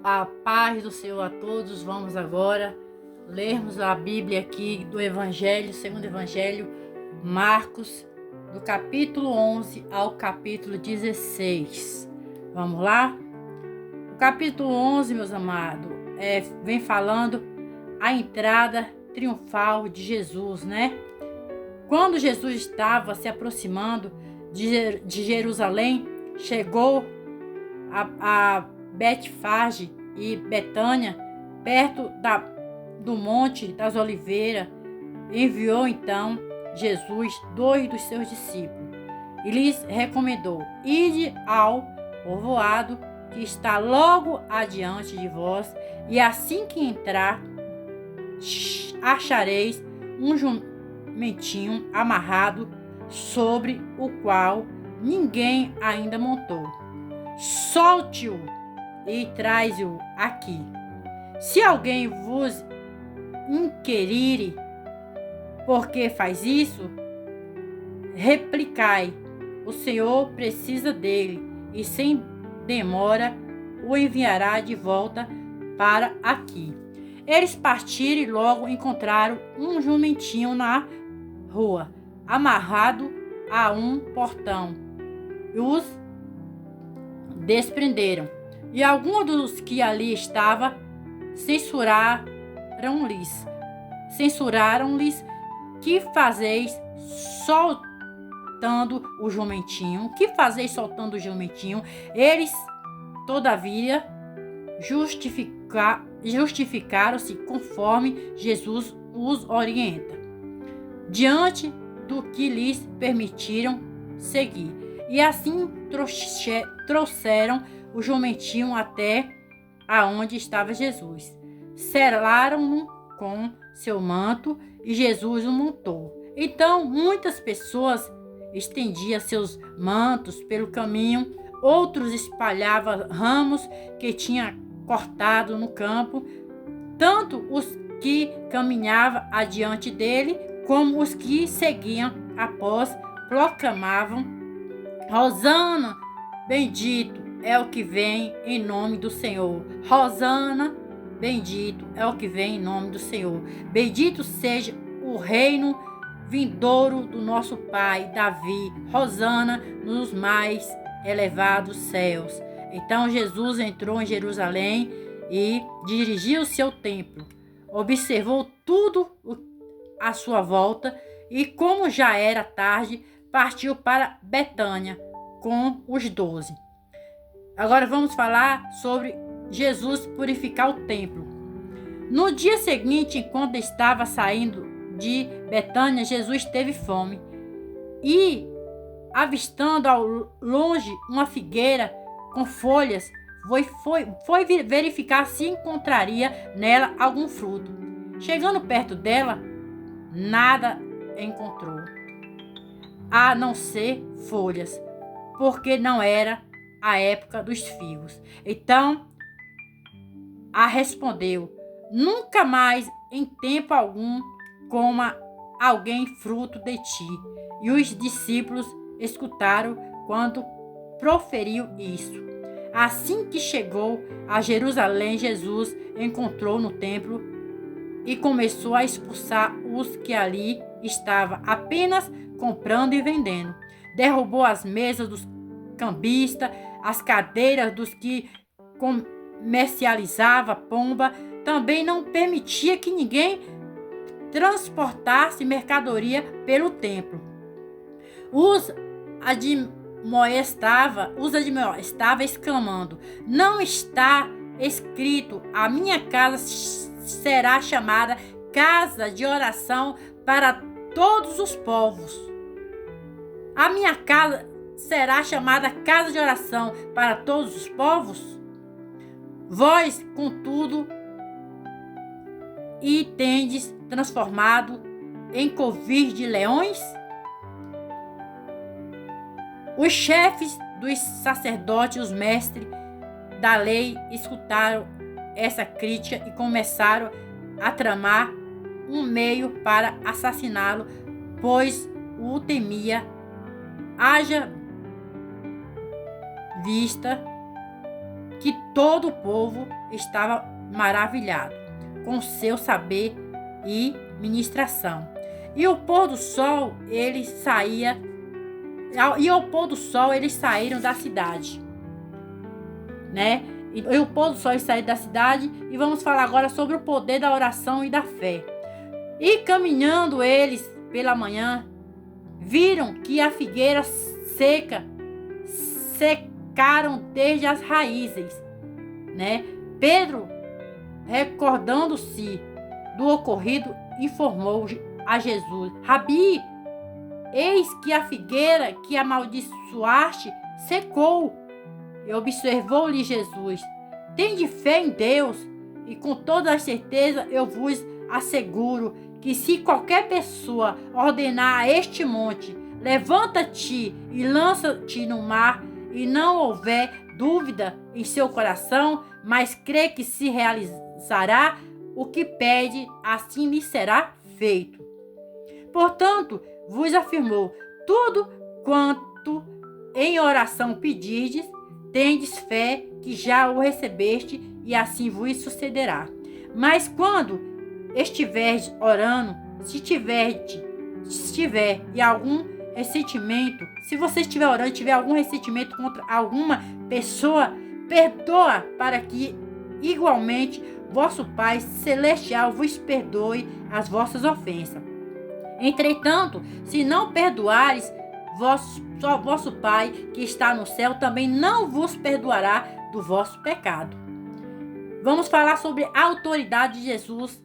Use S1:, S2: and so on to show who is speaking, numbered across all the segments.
S1: A paz do Senhor a todos. Vamos agora lermos a Bíblia aqui do Evangelho, segundo Evangelho, Marcos, do capítulo 11 ao capítulo 16. Vamos lá? O capítulo 11, meus amados, vem falando a entrada triunfal de Jesus, né? Quando Jesus estava se aproximando de Jerusalém, chegou a Betfage e Betânia, perto do Monte das Oliveiras. Enviou então Jesus 2 dos seus discípulos e lhes recomendou: ide ao povoado que está logo adiante de vós, e assim que entrar, achareis um jumentinho amarrado, sobre o qual ninguém ainda montou. Solte-o e traz-o aqui. Se alguém vos inquirir por que faz isso, replicai: o Senhor precisa dele, e sem demora o enviará de volta para aqui. Eles partiram e logo encontraram um jumentinho na rua, amarrado a um portão. E os desprenderam. E alguns dos que ali estavam censuraram-lhes: que fazeis soltando o jumentinho? Que fazeis soltando o jumentinho? Eles, todavia, justificaram-se conforme Jesus os orienta, diante do que lhes permitiram seguir. E assim trouxeram o jumentinho até aonde estava Jesus. Selaram-no com seu manto e Jesus o montou. Então muitas pessoas estendiam seus mantos pelo caminho, outros espalhavam ramos que tinha cortado no campo. Tanto os que caminhavam adiante dele, como os que seguiam após, proclamavam: Hosana, bendito é o que vem em nome do Senhor. Hosana, bendito é o que vem em nome do Senhor. Bendito seja o reino vindouro do nosso pai Davi. Hosana nos mais elevados céus. Então Jesus entrou em Jerusalém e dirigiu-se ao templo. Observou tudo à sua volta e, como já era tarde, partiu para Betânia com os 12. Agora vamos falar sobre Jesus purificar o templo. No dia seguinte, enquanto estava saindo de Betânia, Jesus teve fome e, avistando ao longe uma figueira com folhas, foi verificar se encontraria nela algum fruto. Chegando perto dela, nada encontrou, a não ser folhas, porque não era a época dos figos. Então a respondeu: nunca mais em tempo algum coma alguém fruto de ti. E os discípulos escutaram quando proferiu isso. Assim que chegou a Jerusalém, Jesus encontrou no templo e começou a expulsar os que ali estavam apenas comprando e vendendo. Derrubou as mesas dos cambistas, as cadeiras dos que comercializavam pomba. Também não permitia que ninguém transportasse mercadoria pelo templo. Os admoestava exclamando: não está escrito: a minha casa será chamada casa de oração para todos os povos? A minha casa será chamada casa de oração para todos os povos? Vós, contudo, e tendes transformado em covil de leões? Os chefes dos sacerdotes e os mestres da lei escutaram essa crítica e começaram a tramar um meio para assassiná-lo, pois o temia, haja vista que todo o povo estava maravilhado com seu saber e ministração. E ao pôr do sol eles saíram da cidade, né? E o pôr do sol eles saíram da cidade. E vamos falar agora sobre o poder da oração e da fé. E caminhando eles pela manhã, viram que a figueira secaram desde as raízes, né? Pedro, recordando-se do ocorrido, informou a Jesus: Rabi, eis que a figueira que amaldiçoaste secou. E observou-lhe Jesus: tende fé em Deus, e com toda a certeza eu vos asseguro que se qualquer pessoa ordenar a este monte, levanta-te e lança-te no mar, e não houver dúvida em seu coração, mas crê que se realizará o que pede, assim lhe será feito. Portanto, vos afirmou: tudo quanto em oração pedirdes, tendes fé que já o recebeste, e assim vos sucederá. Mas quando estiverdes orando, se tiver e algum ressentimento, se você estiver orando e tiver algum ressentimento contra alguma pessoa, perdoa, para que igualmente vosso Pai Celestial vos perdoe as vossas ofensas. Entretanto, se não perdoares, vosso Pai que está no céu também não vos perdoará do vosso pecado. Vamos falar sobre a autoridade de Jesus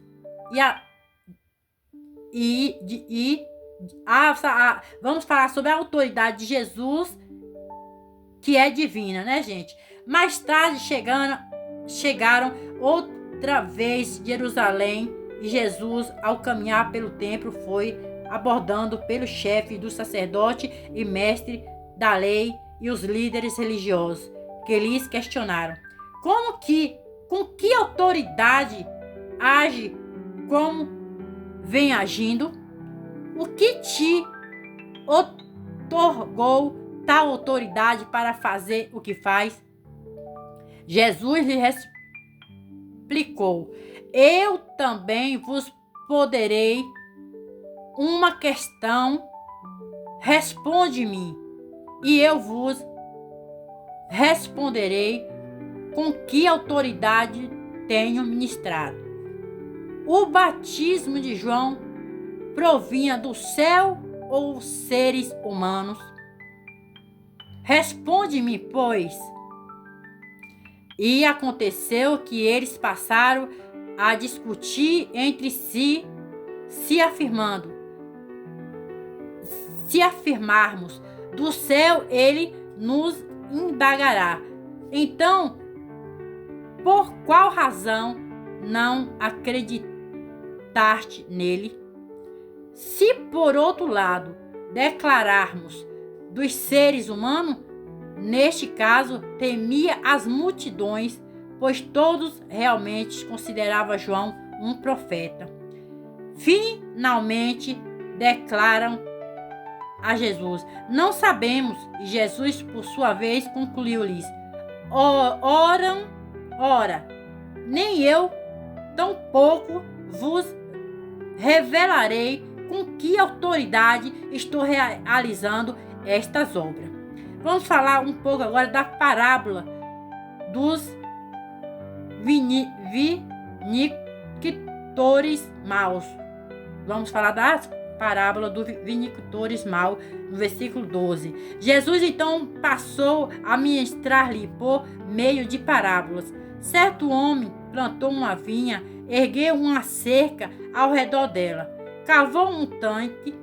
S1: vamos falar sobre a autoridade de Jesus, que é divina, né, gente? Mais tarde chegaram outra vez de Jerusalém, e Jesus, ao caminhar pelo templo, foi abordado pelo chefe do sacerdote e mestre da lei e os líderes religiosos, que lhes questionaram: com que autoridade age como vem agindo? O que te otorgou tal autoridade para fazer o que faz? Jesus lhe explicou: eu também vos poderei uma questão, responde-me, e eu vos responderei com que autoridade tenho ministrado. O batismo de João provinha do céu ou seres humanos? Responde-me, pois. E aconteceu que eles passaram a discutir entre si, se afirmarmos do céu, ele nos indagará: então, por qual razão não acreditaste nele? Se, por outro lado, declararmos dos seres humanos, neste caso, temia as multidões, pois todos realmente consideravam João um profeta. Finalmente, declaram a Jesus: não sabemos. E Jesus, por sua vez, concluiu-lhes: ora, nem eu tampouco vos revelarei com que autoridade estou realizando estas obras. Vamos falar um pouco agora da parábola dos vinicultores maus. Vamos falar da parábola dos vinicultores maus, no versículo 12. Jesus então passou a ministrar-lhe por meio de parábolas. Certo homem plantou uma vinha, ergueu uma cerca ao redor dela, cavou um tanque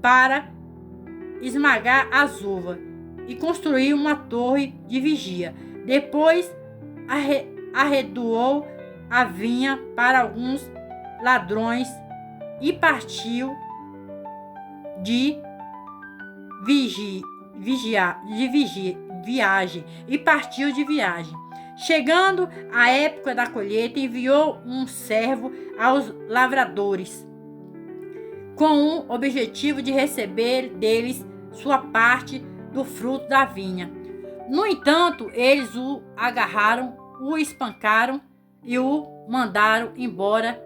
S1: para esmagar as uvas e construiu uma torre de vigia. Depois arredou a vinha para alguns ladrões e partiu de viagem. Chegando a época da colheita, enviou um servo aos lavradores com o objetivo de receber deles sua parte do fruto da vinha. No entanto, eles o agarraram, o espancaram e o mandaram embora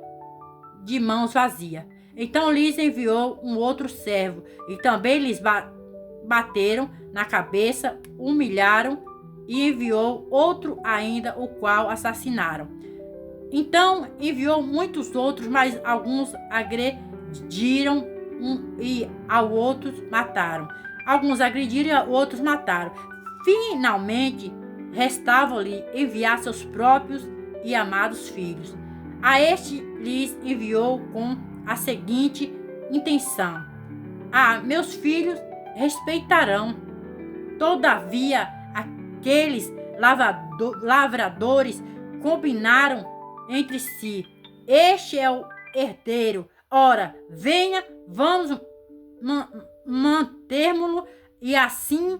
S1: de mãos vazias. Então lhes enviou um outro servo, e também lhes bateram na cabeça, humilharam, e enviou outro ainda, o qual assassinaram. Então enviou muitos outros, mas alguns agrediram e ao outros mataram. Alguns agrediram e outros mataram. Finalmente, restava-lhe enviar seus próprios e amados filhos. A este lhes enviou com a seguinte intenção: meus filhos respeitarão. Todavia, aqueles lavradores combinaram entre si: este é o herdeiro. Ora, venha, vamos mantermos-lo, e assim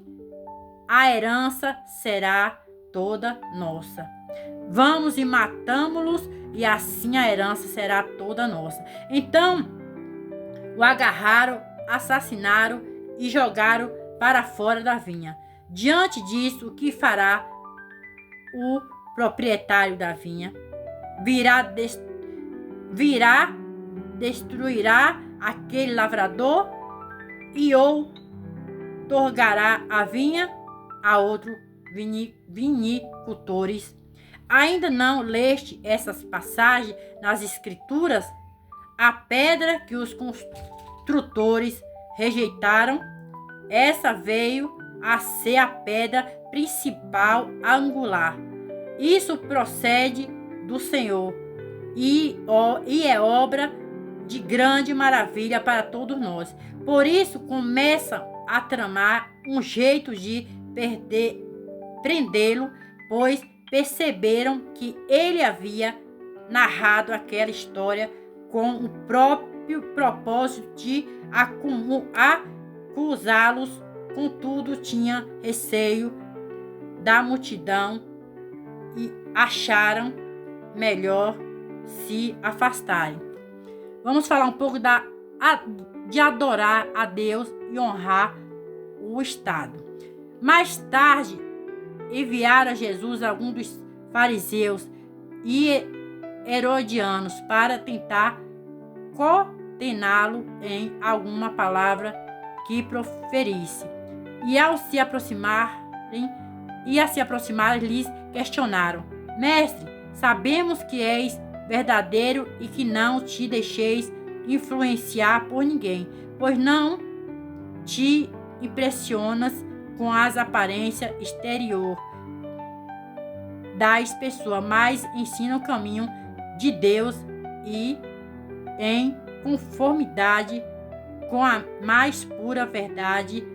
S1: a herança será toda nossa. Vamos e matamos-los, e assim a herança será toda nossa. Então o agarraram, assassinaram e jogaram para fora da vinha. Diante disso, o que fará o proprietário da vinha? Destruirá aquele lavrador e outorgará a vinha a outros vinicultores. Ainda não leste essas passagens nas Escrituras? A pedra que os construtores rejeitaram, essa veio a ser a pedra principal angular. Isso procede do Senhor e é obra de grande maravilha para todos nós. Por isso começam a tramar um jeito de prendê-lo, pois perceberam que ele havia narrado aquela história com o próprio propósito de acusá-los. Contudo, tinha receio da multidão e acharam melhor se afastarem. Vamos falar um pouco de adorar a Deus e honrar o Estado. Mais tarde, enviaram a Jesus alguns dos fariseus e herodianos para tentar condená-lo em alguma palavra que proferisse. E ao se aproximarem, lhes questionaram: Mestre, sabemos que és verdadeiro e que não te deixeis influenciar por ninguém, pois não te impressionas com as aparências exterior das pessoas, mas ensina o caminho de Deus e em conformidade com a mais pura verdade.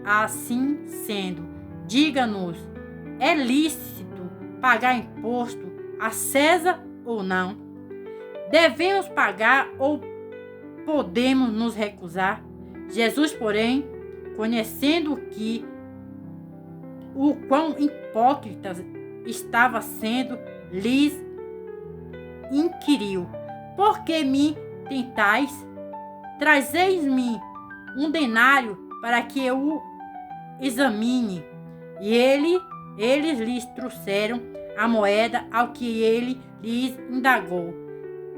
S1: Assim sendo, diga-nos, é lícito pagar imposto a César ou não? Devemos pagar ou podemos nos recusar? Jesus, porém, conhecendo que o quão hipócrita estava sendo, lhes inquiriu: por que me tentais? Trazei-me um denário para que eu o examine. E eles lhes trouxeram a moeda, ao que ele lhes indagou: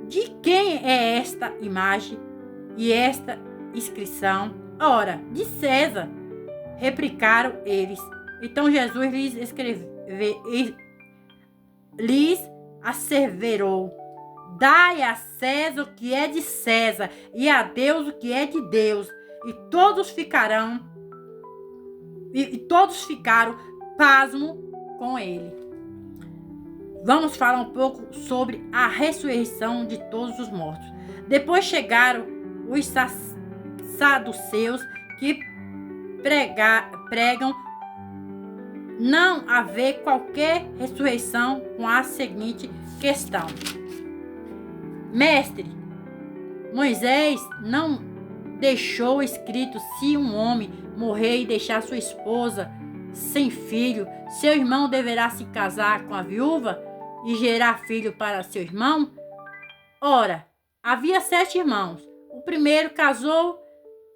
S1: de quem é esta imagem e esta inscrição? Ora, de César, replicaram eles. Então Jesus lhes asseverou: dai a César o que é de César, e a Deus o que é de Deus. E todos ficaram pasmos com ele. Vamos falar um pouco sobre a ressurreição de todos os mortos. Depois chegaram os saduceus, que pregam não haver qualquer ressurreição, com a seguinte questão: Mestre, Moisés não deixou escrito: se um homem morrer e deixar sua esposa sem filho, seu irmão deverá se casar com a viúva e gerar filho para seu irmão? Ora, havia 7 irmãos. O primeiro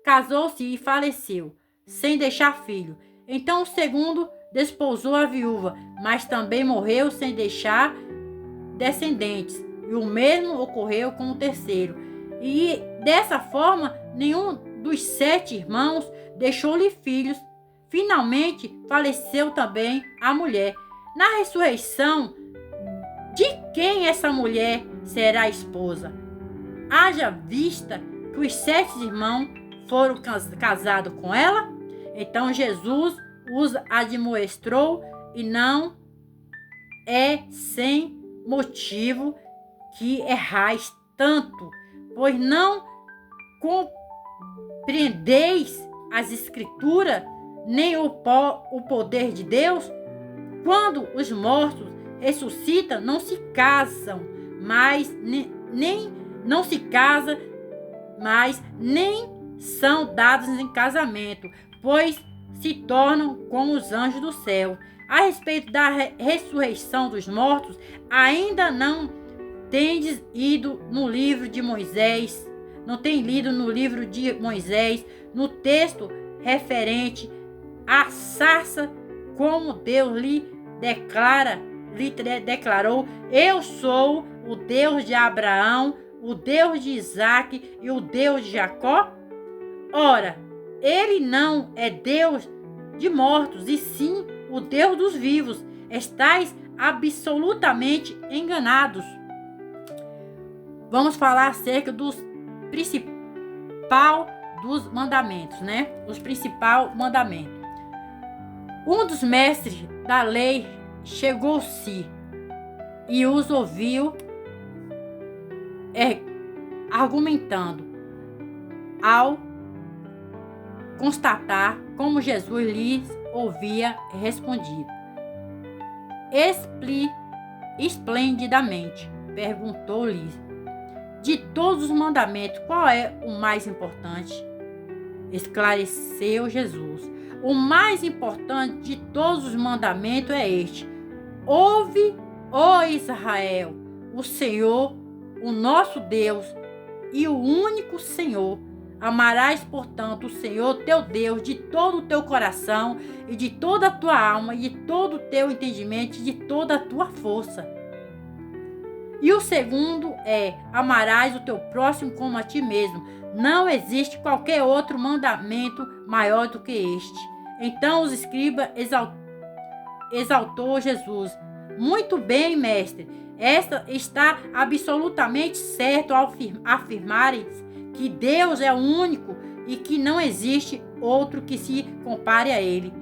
S1: casou-se e faleceu, sem deixar filho. Então o segundo desposou a viúva, mas também morreu sem deixar descendentes. E o mesmo ocorreu com o terceiro. E dessa forma, nenhum dos 7 irmãos deixou-lhe filhos. Finalmente, faleceu também a mulher. Na ressurreição, de quem essa mulher será esposa? Haja vista que os 7 irmãos foram casados com ela. Então Jesus os admoestou, e não é sem motivo que errais tanto, pois não compreendeis as Escrituras, nem o poder de Deus. Quando os mortos ressuscitam, não se casam, mas nem não se casa, mas nem são dados em casamento, pois se tornam como os anjos do céu. A respeito da ressurreição dos mortos, ainda não tendes ido no livro de Moisés, não tem lido no livro de Moisés, no texto referente à sarça, como Deus lhe declarou: eu sou o Deus de Abraão, o Deus de Isaque e o Deus de Jacó? Ora, ele não é Deus de mortos, e sim o Deus dos vivos. Estais absolutamente enganados. Vamos falar acerca dos principal dos mandamentos, né? Os principais mandamentos. Um dos mestres da lei chegou-se e os ouviu argumentando, ao constatar como Jesus lhes ouvia respondido. Esplendidamente, perguntou-lhe: de todos os mandamentos, qual é o mais importante? Esclareceu Jesus: o mais importante de todos os mandamentos é este: ouve, ó Israel, o Senhor, o nosso Deus, e o único Senhor. Amarás, portanto, o Senhor teu Deus de todo o teu coração e de toda a tua alma e de todo o teu entendimento e de toda a tua força. E o segundo é: amarás o teu próximo como a ti mesmo. Não existe qualquer outro mandamento maior do que este. Então os escribas exaltou Jesus: muito bem, mestre, esta está absolutamente certo ao afirmarem que Deus é o único e que não existe outro que se compare a ele.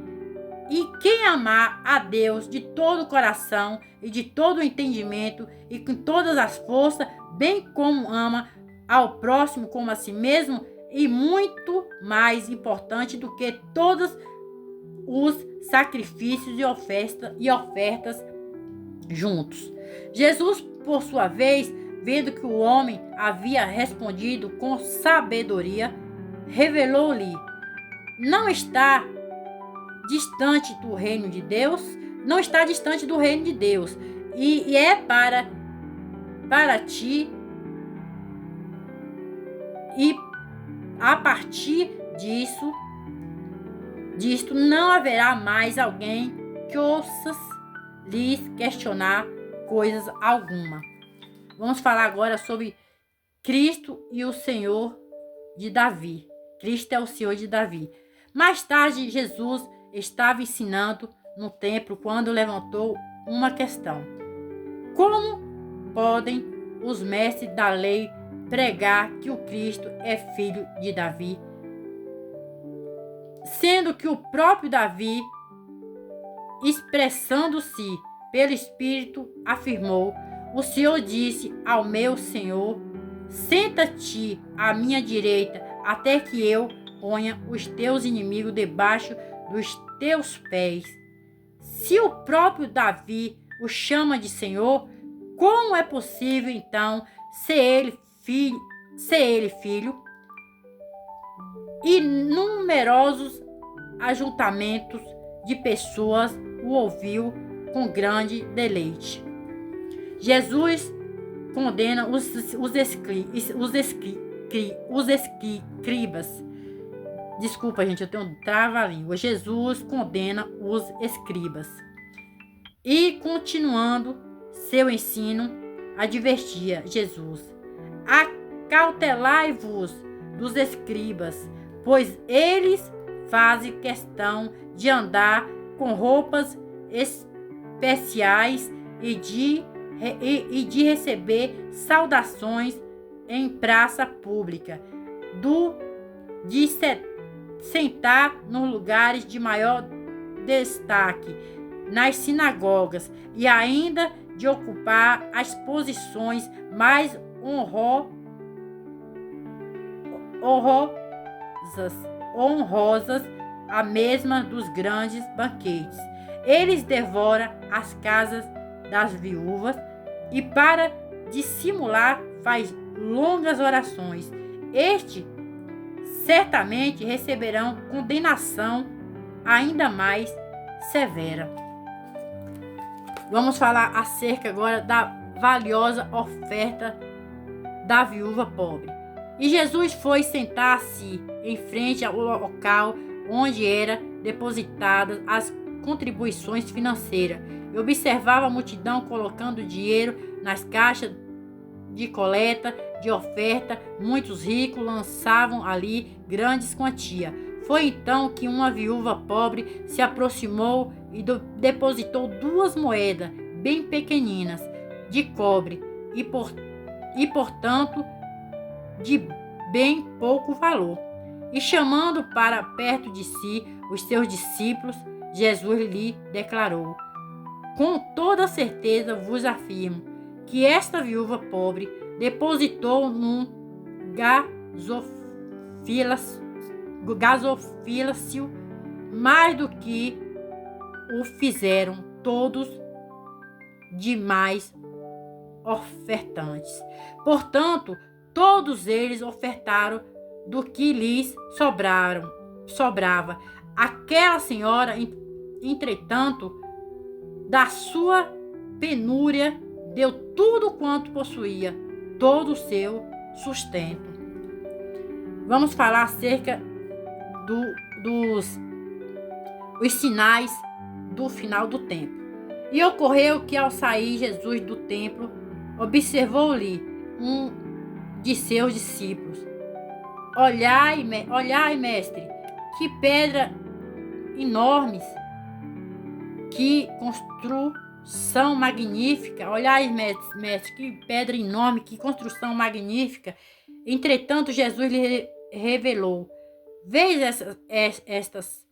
S1: E quem amar a Deus de todo o coração e de todo o entendimento e com todas as forças, bem como ama ao próximo como a si mesmo, e muito mais importante do que todos os sacrifícios e ofertas juntos. Jesus, por sua vez, vendo que o homem havia respondido com sabedoria, revelou-lhe: não está distante do reino de Deus, e é para ti, e a partir disto não haverá mais alguém que ouças lhes questionar coisas alguma. Vamos falar agora sobre Cristo e o Senhor de Davi. Cristo é o Senhor de Davi. Mais tarde, Jesus estava ensinando no templo quando levantou uma questão: como podem os mestres da lei pregar que o Cristo é filho de Davi, sendo que o próprio Davi, expressando-se pelo Espírito, afirmou: o Senhor disse ao meu Senhor: senta-te à minha direita, até que eu ponha os teus inimigos debaixo dos teus pés. Se o próprio Davi o chama de Senhor, como é possível então ser ele filho? E numerosos ajuntamentos de pessoas o ouviu com grande deleite. Jesus condena os escribas Desculpa, gente, eu tenho um trava-língua. Jesus condena os escribas. E, continuando seu ensino, advertia Jesus: acautelai-vos dos escribas, pois eles fazem questão de andar com roupas especiais e de receber saudações em praça pública, de sentar nos lugares de maior destaque nas sinagogas e ainda de ocupar as posições mais honrosas, a mesma dos grandes banquetes. Eles devoram as casas das viúvas e, para dissimular, faz longas orações. Estes certamente receberão condenação ainda mais severa. Vamos falar acerca agora da valiosa oferta da viúva pobre. E Jesus foi sentar-se em frente ao local onde eram depositadas as contribuições financeiras e observava a multidão colocando dinheiro nas caixas de coleta, de oferta. Muitos ricos lançavam ali grandes quantias. Foi então que uma viúva pobre se aproximou e depositou 2 moedas bem pequeninas de cobre e portanto de bem pouco valor. E chamando para perto de si os seus discípulos, Jesus lhe declarou: com toda certeza vos afirmo que esta viúva pobre depositou num gasofílacio mais do que o fizeram todos demais ofertantes. Portanto, todos eles ofertaram do que lhes sobrava. Aquela senhora, entretanto, da sua penúria, deu tudo quanto possuía, todo o seu sustento. Vamos falar acerca os sinais do final do tempo. E ocorreu que, ao sair Jesus do templo, observou-lhe um de seus discípulos: olhai, mestre, que pedra enormes, que construção magnífica. Olhai, mestre, que pedra enorme, que construção magnífica. Entretanto, Jesus lhe revelou: vês estas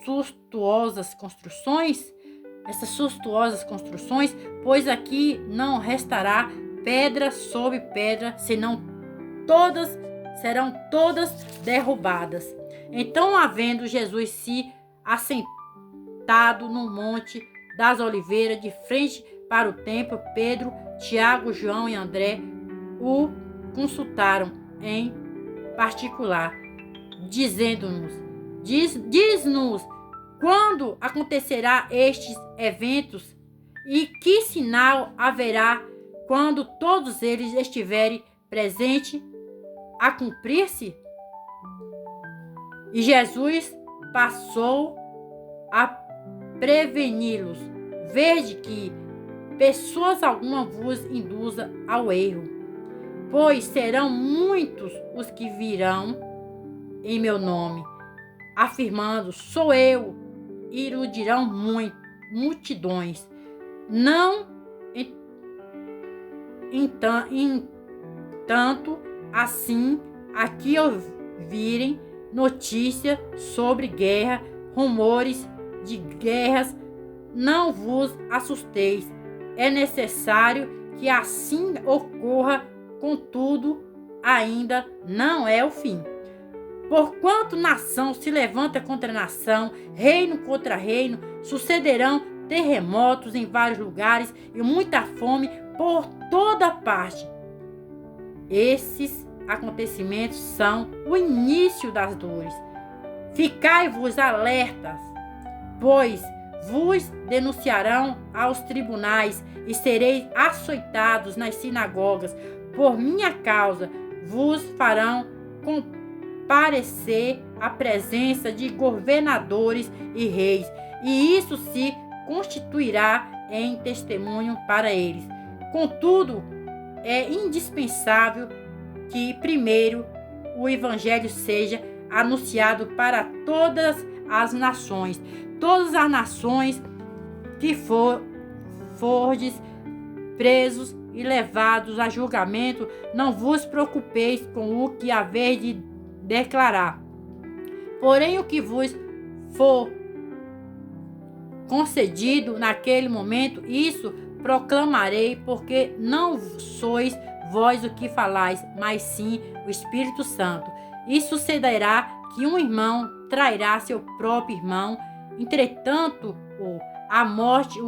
S1: suntuosas construções? Pois aqui não restará pedra sobre pedra, senão serão todas derrubadas. Então, havendo Jesus se assentado no monte das Oliveiras, de frente para o templo, Pedro, Tiago, João e André o consultaram em particular, dizendo-nos: diz-nos quando acontecerá estes eventos e que sinal haverá quando todos eles estiverem presentes a cumprir-se? E Jesus passou a preveni-los: vede que pessoas alguma vos induza ao erro, pois serão muitos os que virão em meu nome, afirmando: sou eu, e iludirão multidões. Não entanto, assim, aqui ouvirem notícia sobre guerra, rumores de guerras, não vos assusteis. É necessário que assim ocorra, contudo, ainda não é o fim. Porquanto nação se levanta contra nação, reino contra reino, sucederão terremotos em vários lugares e muita fome por toda parte. Esses acontecimentos são o início das dores. Ficai-vos alertas, pois vos denunciarão aos tribunais e sereis açoitados nas sinagogas. Por minha causa vos farão parecer a presença de governadores e reis, e isso se constituirá em testemunho para eles. Contudo, é indispensável que primeiro o evangelho seja anunciado para todas as nações. Todas as nações que fordes presos e levados a julgamento, não vos preocupeis com o que haveis de declarar. Porém, o que vos for concedido naquele momento, isso proclamarei, porque não sois vós o que falais, mas sim o Espírito Santo. E sucederá que um irmão trairá seu próprio irmão, entretanto, a morte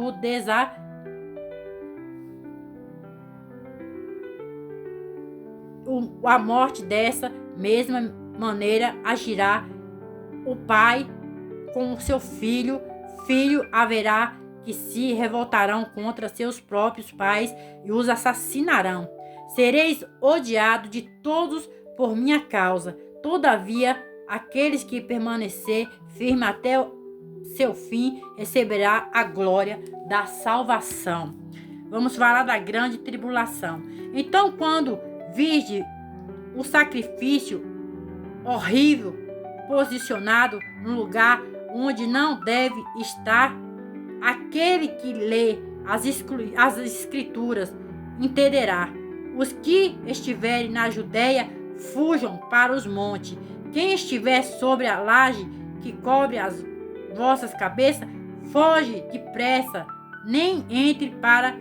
S1: a morte dessa mesma maneira agirá o pai com o seu filho. Filho haverá que se revoltarão contra seus próprios pais e os assassinarão. Sereis odiados de todos por minha causa. Todavia, aqueles que permanecer firme até o seu fim receberá a glória da salvação. Vamos falar da grande tribulação. Então, quando virde o sacrifício horrível posicionado no lugar onde não deve estar, aquele que lê as escrituras entenderá. Os que estiverem na Judeia fujam para os montes. Quem estiver sobre a laje que cobre as vossas cabeças, foge depressa, nem entre para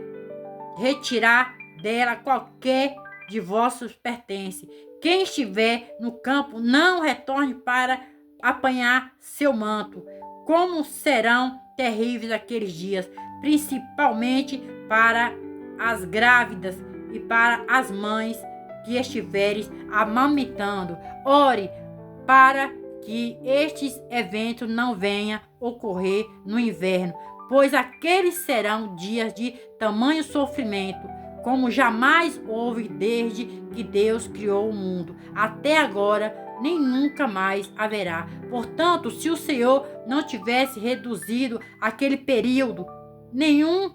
S1: retirar dela qualquer de vossos pertences. Quem estiver no campo, não retorne para apanhar seu manto. Como serão terríveis aqueles dias, principalmente para as grávidas e para as mães que estiverem amamentando. Ore para que estes eventos não venham ocorrer no inverno, pois aqueles serão dias de tamanho sofrimento, como jamais houve desde que Deus criou o mundo. Até agora, nem nunca mais haverá. Portanto, se o Senhor não tivesse reduzido aquele período, nenhum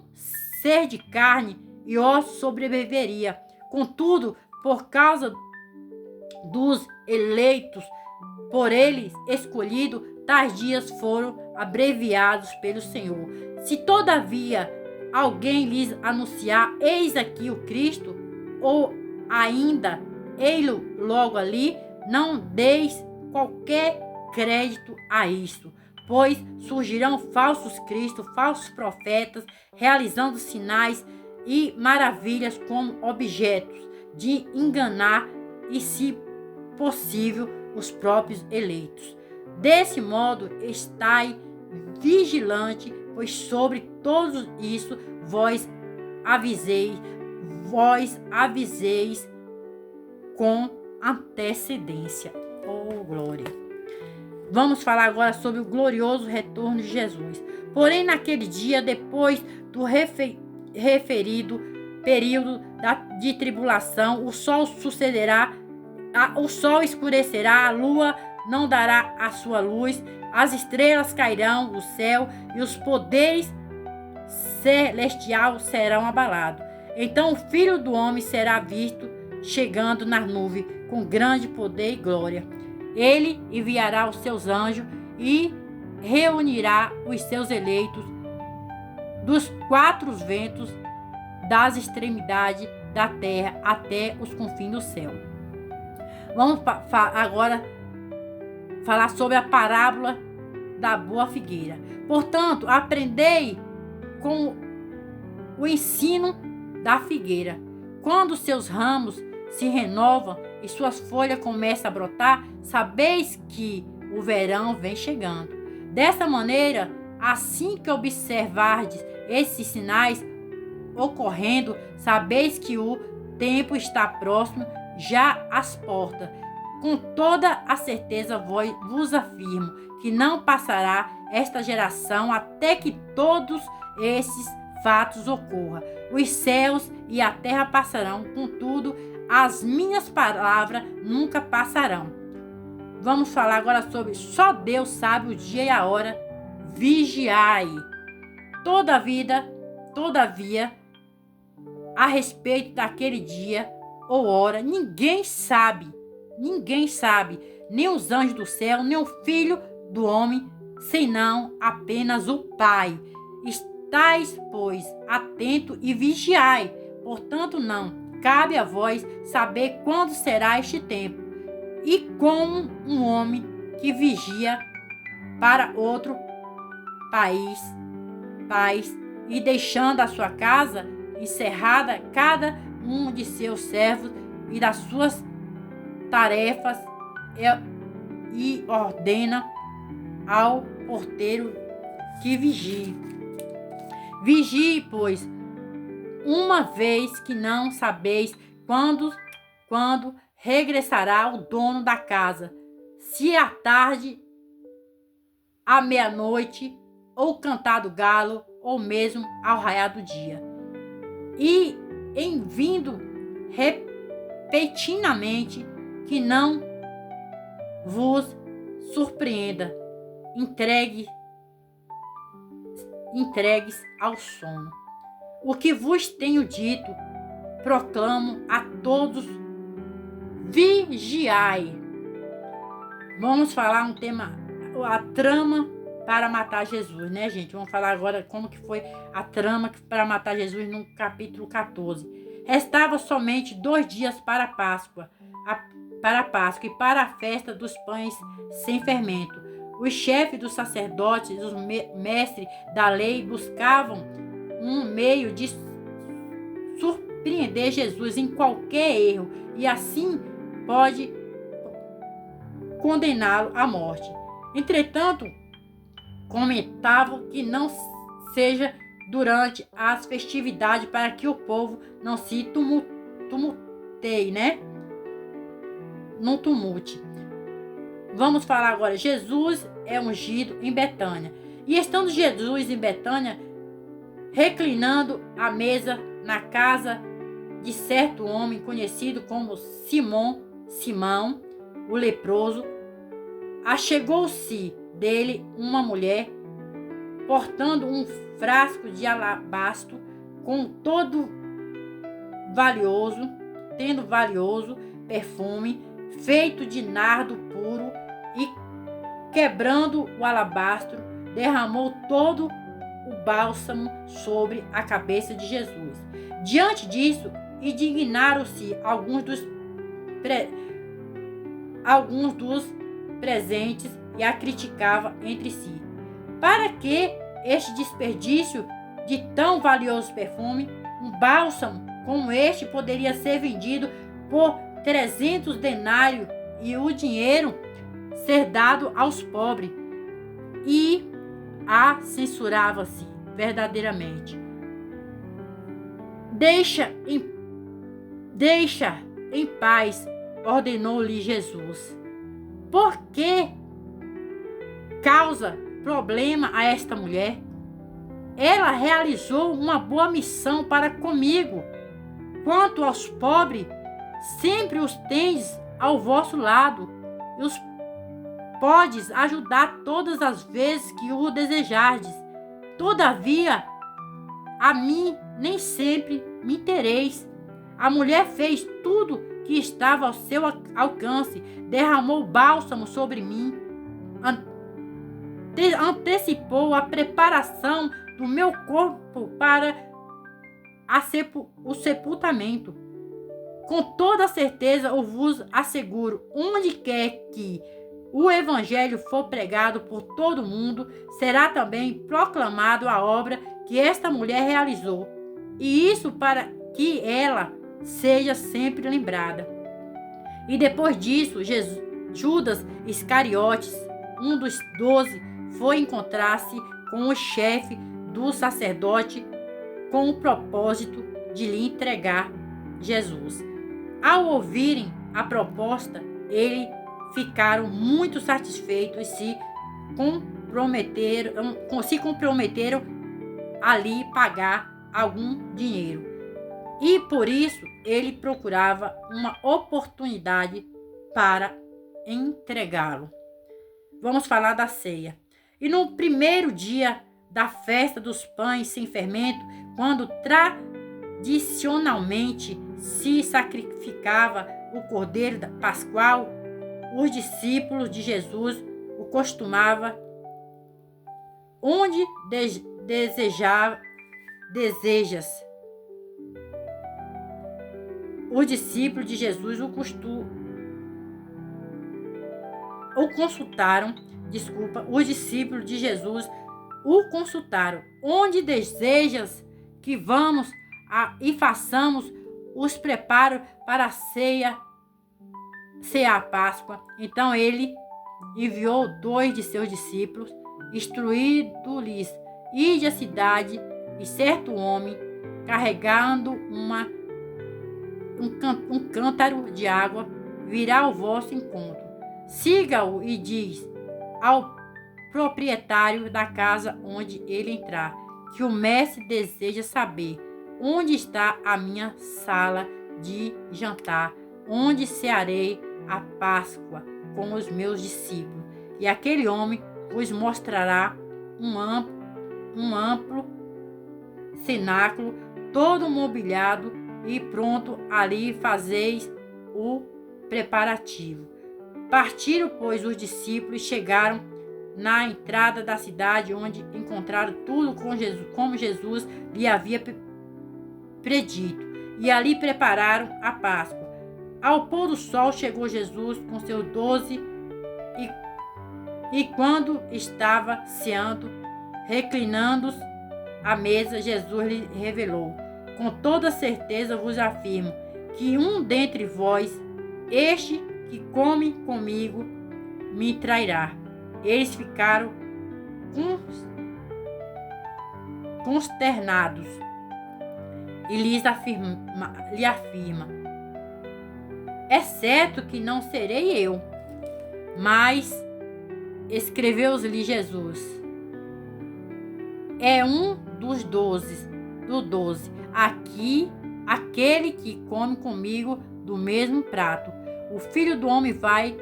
S1: ser de carne e osso sobreviveria. Contudo, por causa dos eleitos, por eles escolhidos, tais dias foram abreviados pelo Senhor. Se todavia alguém lhes anunciar, eis aqui o Cristo, ou ainda, ei-lo logo ali, não deis qualquer crédito a isto, pois surgirão falsos cristos, falsos profetas, realizando sinais e maravilhas como objetos de enganar e, se possível, os próprios eleitos. Desse modo, estai vigilante, pois sobre tudo isso vós aviseis com antecedência. Oh, glória! Vamos falar agora sobre o glorioso retorno de Jesus. Porém, naquele dia, depois do referido período de tribulação, o sol escurecerá, a lua não dará a sua luz, as estrelas cairão do céu e os poderes celestiais serão abalados. Então o Filho do Homem será visto chegando nas nuvens com grande poder e glória. Ele enviará os seus anjos e reunirá os seus eleitos dos quatro ventos, das extremidades da terra até os confins do céu. Vamos agora falar sobre a parábola da boa figueira. Portanto, aprendei com o ensino da figueira. Quando seus ramos se renovam e suas folhas começam a brotar, sabeis que o verão vem chegando. Dessa maneira, assim que observardes esses sinais ocorrendo, sabeis que o tempo está próximo, já às portas. Com toda a certeza vos afirmo que não passará esta geração até que todos esses fatos ocorram. Os céus e a terra passarão, contudo, as minhas palavras nunca passarão. vamos falar agora sobre só Deus sabe o dia e a hora. Vigiai. Todavia, a respeito daquele dia ou hora, ninguém sabe, nem os anjos do céu, nem o Filho do Homem, senão apenas o Pai. Estais, pois, atento e vigiai. Portanto, não cabe a vós saber quando será este tempo. E como um homem que vigia para outro país, e deixando a sua casa encerrada, cada um de seus servos e das suas tarefas, e ordena ao porteiro que vigie. Vigie, pois, uma vez que não sabeis quando regressará o dono da casa, se à tarde, à meia-noite, ou cantar do galo, ou mesmo ao raiar do dia. E em vindo repentinamente, que não vos surpreenda, entregues ao sono. O que vos tenho dito, proclamo a todos: vigiai. Vamos falar um tema, a trama para matar Jesus, né, gente? Vamos falar agora como que foi a trama para matar Jesus no capítulo 14. Restava somente 2 dias para a Páscoa e para a festa dos pães sem fermento. Os chefes dos sacerdotes e os mestres da lei buscavam um meio de surpreender Jesus em qualquer erro e assim pode condená-lo à morte. Entretanto, comentavam que não seja durante as festividades para que o povo não se tumulteie, né? Não tumulte. Vamos falar agora. Jesus é ungido em Betânia. E estando Jesus em Betânia, reclinando à mesa na casa de certo homem conhecido como Simão, o leproso, achegou-se dele uma mulher portando um frasco de alabastro tendo valioso perfume feito de nardo puro, e quebrando o alabastro, derramou todo o bálsamo sobre a cabeça de Jesus. Diante disso, indignaram-se alguns dos presentes e a criticavam entre si. Para que este desperdício de tão valioso perfume? Um bálsamo como este poderia ser vendido por 300 denários e o dinheiro ser dado aos pobres. E a censurava-se verdadeiramente. Deixa em paz, ordenou-lhe Jesus. Por que causa problema a esta mulher? Ela realizou uma boa missão para comigo. Quanto aos pobres, sempre os tendes ao vosso lado, e os podes ajudar todas as vezes que o desejardes. Todavia, a mim nem sempre me tereis. A mulher fez tudo que estava ao seu alcance, derramou bálsamo sobre mim, antecipou a preparação do meu corpo para o sepultamento. Com toda certeza eu vos asseguro, onde quer que o evangelho for pregado por todo mundo, será também proclamado a obra que esta mulher realizou, e isso para que ela seja sempre lembrada. E depois disso, Judas Iscariotes, um dos 12, foi encontrar-se com o chefe do sacerdote com o propósito de lhe entregar Jesus. Ao ouvirem a proposta, eles ficaram muito satisfeitos e se comprometeram a lhe pagar algum dinheiro. E por isso ele procurava uma oportunidade para entregá-lo. Vamos falar da ceia. E no primeiro dia da festa dos pães sem fermento, quando tradicionalmente se sacrificava o cordeiro pascual, os discípulos de Jesus o costumavam, onde desejas. Os discípulos de Jesus o consultaram, os discípulos de Jesus o consultaram. Onde desejas que vamos e façamos os preparos para a ceia a Páscoa? Então ele enviou 2 de seus discípulos, instruindo-lhes: ide à cidade, e certo homem, carregando um cântaro de água, virá ao vosso encontro. Siga-o e diz ao proprietário da casa onde ele entrar, que o mestre deseja saber onde está a minha sala de jantar, onde cearei a Páscoa com os meus discípulos. E aquele homem vos mostrará um amplo cenáculo, todo mobiliado e pronto, ali fazeis o preparativo. Partiram, pois, os discípulos e chegaram na entrada da cidade, onde encontraram tudo como Jesus lhe havia predito, e ali prepararam a Páscoa. Ao pôr do sol chegou Jesus com seus 12 e quando estava ceando, reclinando-se à mesa, Jesus lhe revelou: com toda certeza vos afirmo que um dentre vós, este que come comigo, me trairá. Eles ficaram consternados e lhe afirma: é certo que não serei eu. Mas escreveu-lhe Jesus: é um dos 12, aquele que come comigo do mesmo prato. O Filho do Homem vai,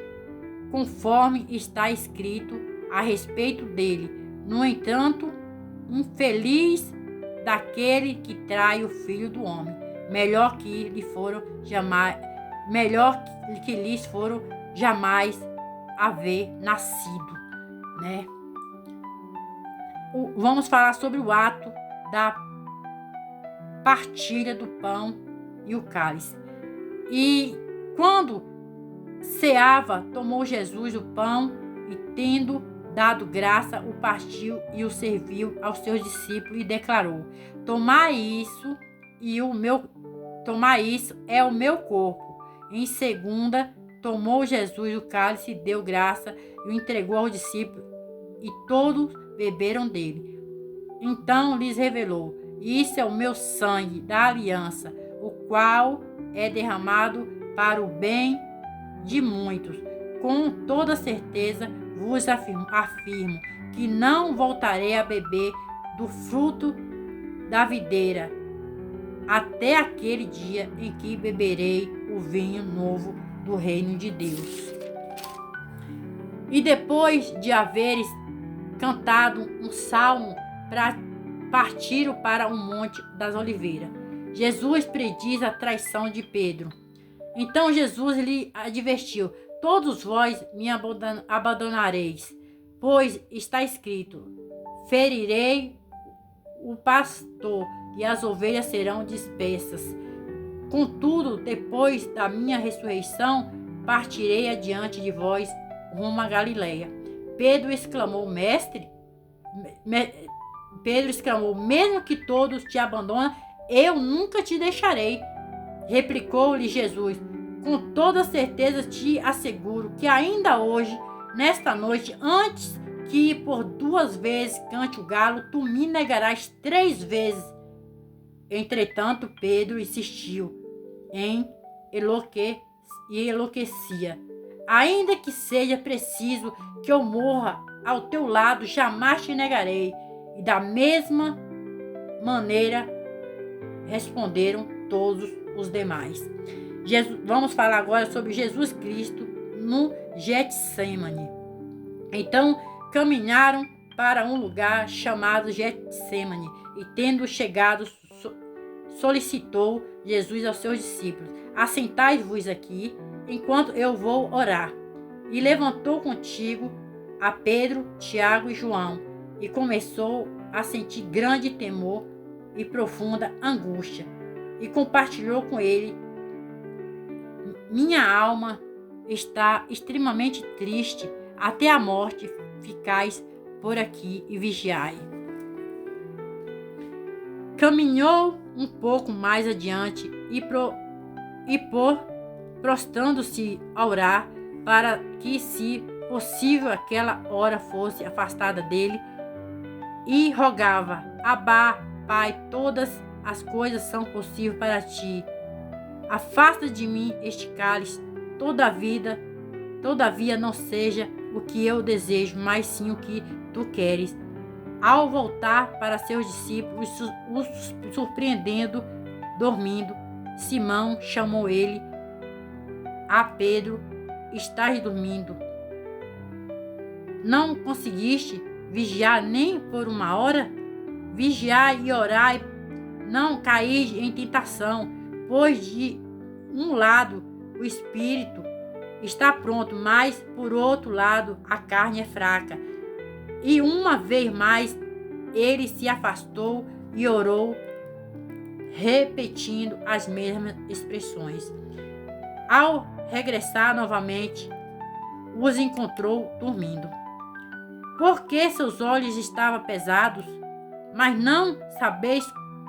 S1: conforme está escrito a respeito dele. No entanto, infeliz daquele que trai o Filho do Homem. Melhor que lhes foram jamais haver nascido, né? Vamos falar sobre o ato da partilha do pão e o cálice. E quando ceava, tomou Jesus o pão e, tendo dado graça, o partiu e o serviu aos seus discípulos e declarou: tomai isso é o meu corpo. Em segunda, tomou Jesus o cálice e deu graça e o entregou aos discípulos, e todos beberam dele. Então lhes revelou: isso é o meu sangue da aliança, o qual é derramado para o bem de muitos. Com toda certeza vos afirmo que não voltarei a beber do fruto da videira até aquele dia em que beberei o vinho novo do reino de Deus. E depois de haveres cantado um salmo, partiram para o Monte das Oliveiras. Jesus prediz a traição de Pedro. Então Jesus lhe advertiu: todos vós me abandonareis, pois está escrito: ferirei o pastor e as ovelhas serão dispersas. Contudo, depois da minha ressurreição, partirei adiante de vós rumo a Galileia. Pedro exclamou: mesmo que todos te abandonem, eu nunca te deixarei. Replicou-lhe Jesus: com toda certeza te asseguro que ainda hoje, nesta noite, antes que por 2 vezes cante o galo, tu me negarás 3 vezes. Entretanto, Pedro insistiu e enlouquecia. Ainda que seja preciso que eu morra ao teu lado, jamais te negarei. E da mesma maneira responderam todos os demais. Vamos falar agora sobre Jesus Cristo no Getsêmani. Então caminharam para um lugar chamado Getsêmani, e tendo chegado, solicitou Jesus aos seus discípulos: assentai-vos aqui, enquanto eu vou orar. E levantou contigo a Pedro, Tiago e João, e começou a sentir grande temor e profunda angústia, e compartilhou com ele: minha alma está extremamente triste até a morte. Ficais por aqui e vigiai. Caminhou um pouco mais adiante e prostrando-se a orar, para que, se possível, aquela hora fosse afastada dele, e rogava: Abá, Pai, todas as coisas são possíveis para ti. Afasta de mim este cálice, todavia não seja o que eu desejo, mas sim o que tu queres. Ao voltar para seus discípulos, os surpreendendo dormindo, Simão chamou ele a Pedro: estás dormindo? Não conseguiste vigiar nem por uma hora? Vigiai e orai, não caís em tentação, pois de um lado o espírito está pronto, mas por outro lado a carne é fraca. E uma vez mais ele se afastou e orou, repetindo as mesmas expressões. Ao regressar novamente, os encontrou dormindo. Porque seus olhos estavam pesados, mas não sabeis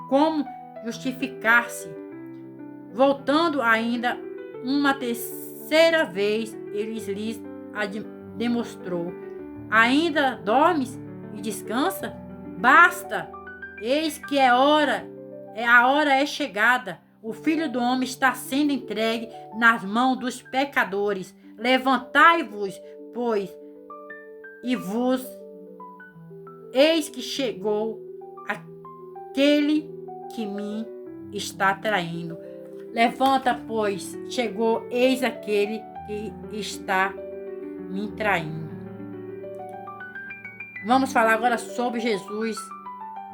S1: como justificar-se. Voltando ainda uma terceira vez, ele lhes demonstrou: ainda dormes e descansa? Basta! Eis que a hora é chegada. O Filho do Homem está sendo entregue nas mãos dos pecadores. Levantai-vos, pois, e vos eis que chegou aquele que me está traindo. Levanta, pois, chegou, eis aquele que está me traindo. Vamos falar agora sobre Jesus,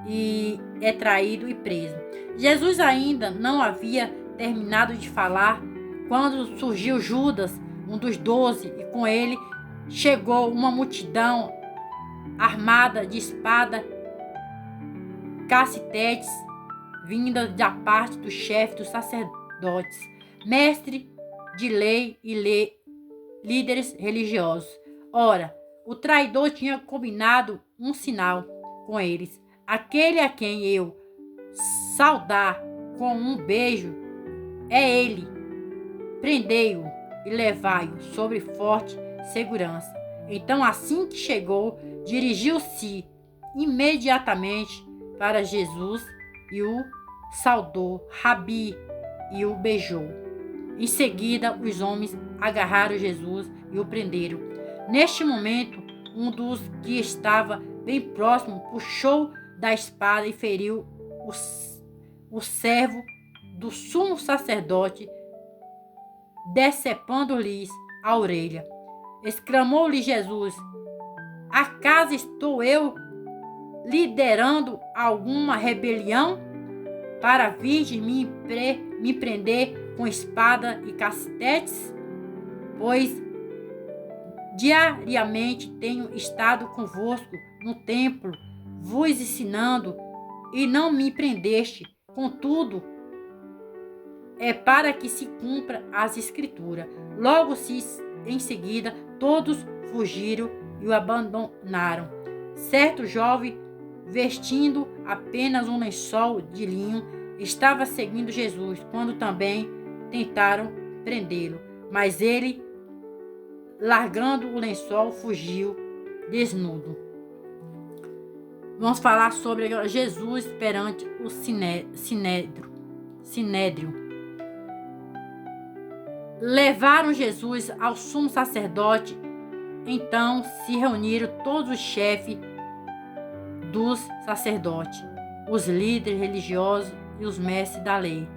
S1: e é traído e preso. Jesus ainda não havia terminado de falar quando surgiu Judas, um dos 12, e com ele chegou uma multidão armada de espada, cacetetes, vinda da parte do chefe dos sacerdotes, mestre de lei e líderes religiosos. Ora, o traidor tinha combinado um sinal com eles: aquele a quem eu saudar com um beijo é ele. Prendei-o e levai-o sob forte segurança. Então, assim que chegou, dirigiu-se imediatamente para Jesus e o saudou, Rabi, e o beijou. Em seguida, os homens agarraram Jesus e o prenderam. Neste momento, um dos que estava bem próximo puxou da espada e feriu o servo do sumo sacerdote, decepando-lhes a orelha. Exclamou-lhe Jesus: acaso estou eu liderando alguma rebelião para vir me prender com espada e cacetetes? Pois diariamente tenho estado convosco no templo, vos ensinando, e não me prendeste. Contudo, é para que se cumpra as escrituras. Logo em seguida, todos fugiram e o abandonaram. Certo jovem, vestindo apenas um lençol de linho, estava seguindo Jesus, quando também tentaram prendê-lo. Mas ele, largando o lençol, fugiu desnudo. Vamos falar sobre Jesus perante o Sinédrio. Levaram Jesus ao sumo sacerdote. Então se reuniram todos os chefes dos sacerdotes, os líderes religiosos e os mestres da lei.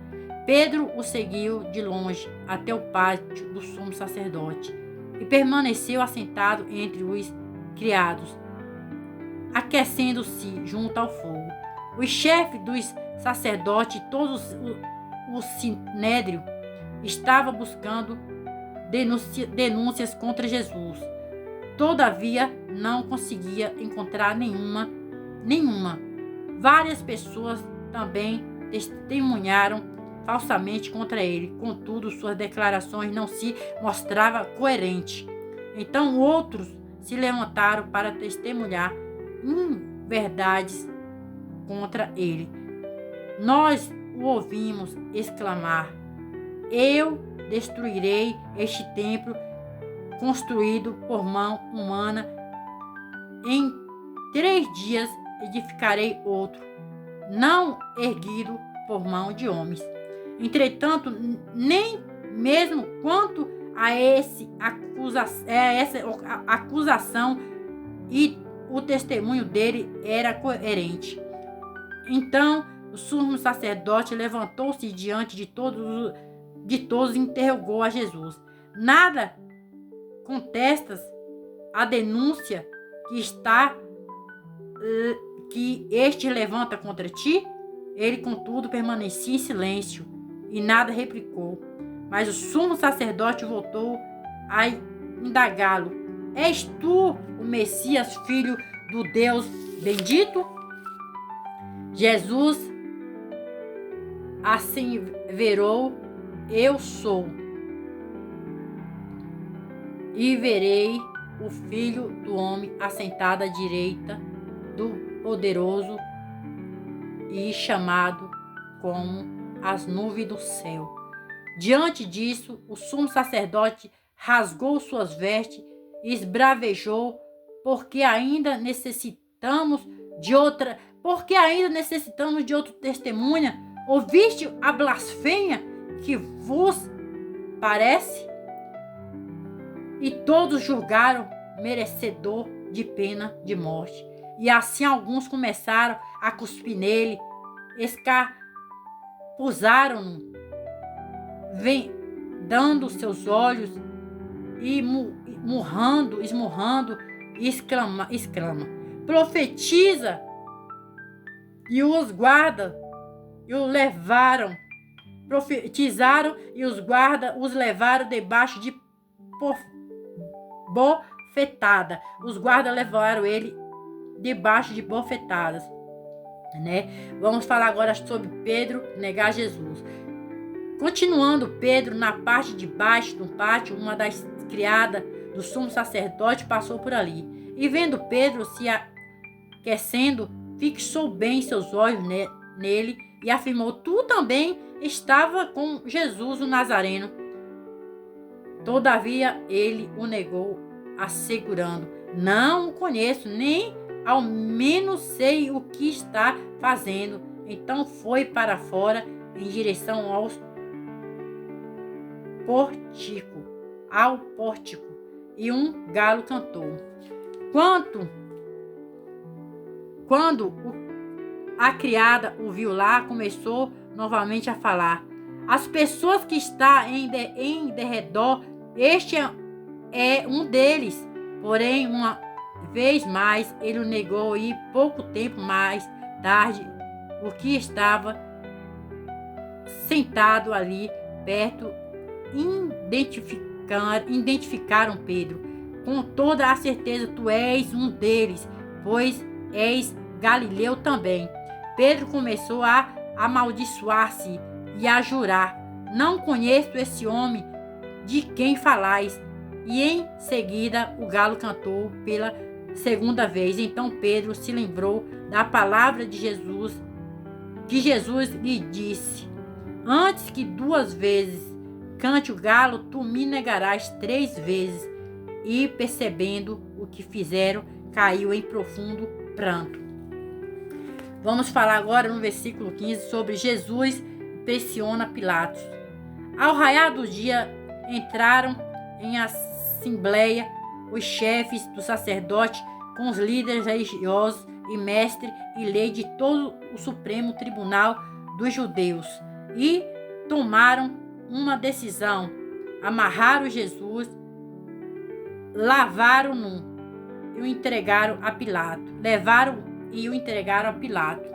S1: Pedro o seguiu de longe até o pátio do sumo sacerdote e permaneceu assentado entre os criados, aquecendo-se junto ao fogo. Os chefes dos sacerdotes e todos o sinédrio estavam buscando denúncias contra Jesus. Todavia, não conseguia encontrar nenhuma. Várias pessoas também testemunharam falsamente contra ele. Contudo, suas declarações não se mostravam coerentes. Então outros se levantaram para testemunhar inverdades contra ele. Nós o ouvimos exclamar: eu destruirei este templo construído por mão humana. Em 3 dias edificarei outro, não erguido por mão de homens. Entretanto, nem mesmo quanto a essa acusação e o testemunho dele era coerente. Então o sumo sacerdote levantou-se diante de todos e interrogou a Jesus: nada contestas a denúncia que este levanta contra ti? Ele, contudo, permanecia em silêncio e nada replicou. Mas o sumo sacerdote voltou a indagá-lo: és tu o Messias, filho do Deus bendito? Jesus asseverou: eu sou. E verei o Filho do Homem assentado à direita do Poderoso e chamado como as nuvens do céu. Diante disso, o sumo sacerdote rasgou suas vestes e esbravejou: porque ainda necessitamos de outra testemunha? Ouviste a blasfêmia que vos parece? E todos julgaram merecedor de pena de morte. E assim alguns começaram a cuspir nele, escapuzaram-no, vendando seus olhos e esmurrando, e exclama: profetiza! E os guardas o levaram, profetizaram, e os guardas os levaram debaixo de bofetada. Os guardas levaram ele debaixo de bofetadas, né? Vamos falar agora sobre Pedro negar Jesus. Continuando, Pedro, na parte de baixo do pátio, uma das criadas do sumo sacerdote passou por ali, e vendo Pedro se aquecendo, fixou bem seus olhos nele e afirmou: tu também estava com Jesus o Nazareno. Todavia ele o negou, assegurando: não o conheço, nem ao menos sei o que está fazendo. Então foi para fora em direção ao pórtico, e um galo cantou. Quando a criada o viu lá, começou novamente a falar: as pessoas que estão em derredor, este é um deles. Porém, uma vez mais ele o negou, e pouco tempo mais tarde, o que estava sentado ali perto identificaram Pedro. Com toda a certeza, tu és um deles, pois és Galileu também. Pedro começou a amaldiçoar-se e a jurar: não conheço esse homem de quem falais. E em seguida o galo cantou pela segunda vez. Então Pedro se lembrou da palavra de Jesus, que Jesus lhe disse: antes que 2 vezes cante o galo, tu me negarás 3 vezes. E percebendo o que fizeram, caiu em profundo pranto. Vamos falar agora no versículo 15 sobre Jesus pressiona Pilatos. Ao raiar do dia, entraram em assembleia os chefes do sacerdote com os líderes religiosos e mestre e lei de todo o Supremo Tribunal dos Judeus, e tomaram uma decisão: amarraram Jesus lavaram-no e o entregaram a Pilato. Levaram e o entregaram a Pilato.